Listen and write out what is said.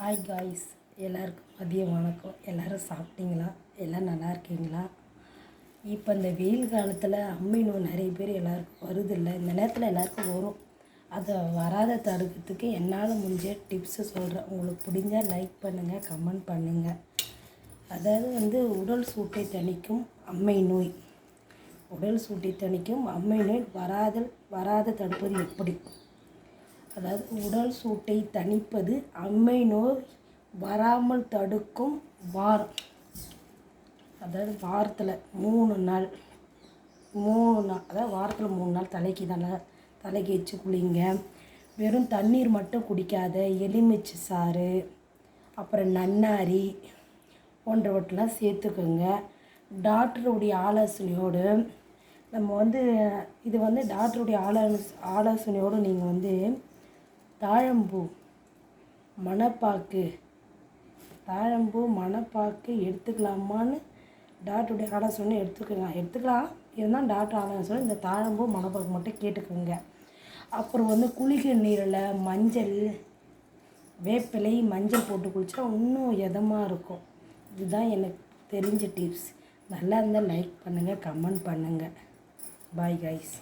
Hi guys, எல்லாருக்கும் மதியம் வணக்கம். எல்லோரும் சாப்பிட்டீங்களா? எல்லாம் நல்லா இருக்கீங்களா? இப்போ இந்த வெயில் காலத்தில் அம்மை நோய் நிறைய பேர் எல்லாருக்கும் வருதில்லை. இந்த நேரத்தில் எல்லாருக்கும் வரும். அதை வராத தடுக்கிறதுக்கு என்னால் முடிஞ்ச டிப்ஸு சொல்கிறேன். உங்களுக்கு பிடிஞ்சால் லைக் பண்ணுங்கள், கமெண்ட் பண்ணுங்கள். அதாவது உடல் சூட்டை தணிக்கும் அம்மை நோய். உடல் சூட்டை தணிக்கும் அம்மை நோய் வராத தடுப்பது எப்படி? அதாவது உடல் சூட்டை தணிப்பது அம்மை நோய் வராமல் தடுக்கும் வாரம். அதாவது வாரத்தில் 3 நாள் அதாவது வாரத்தில் 3 நாள் தலைக்கு வச்சு குளிங்க. வெறும் தண்ணீர் மட்டும் குடிக்காத எலுமிச்சை சாறு, அப்புறம் நன்னாரி போன்றவற்றெல்லாம் சேர்த்துக்கோங்க. டாக்டருடைய ஆலோசனையோடு இது டாக்டருடைய ஆலோசனையோடு நீங்கள் தாழம்பூ மணப்பாக்கு எடுத்துக்கலாமான்னு டாக்டருடைய ஆலோசனை எடுத்துக்கலாம். இருந்தால் டாக்டர் ஆலோசனை இந்த தாழம்பூ மணப்பாக்கு மட்டும் கேட்டுக்கோங்க. அப்புறம் குளிக்கிற நீரில் மஞ்சள், வேப்பிலை, மஞ்சள் போட்டு குளித்தா இன்னும் இதமாக இருக்கும். இதுதான் எனக்கு தெரிஞ்ச டிப்ஸ். நல்லா இருந்தால் லைக் பண்ணுங்கள், கமெண்ட் பண்ணுங்கள். Bye guys.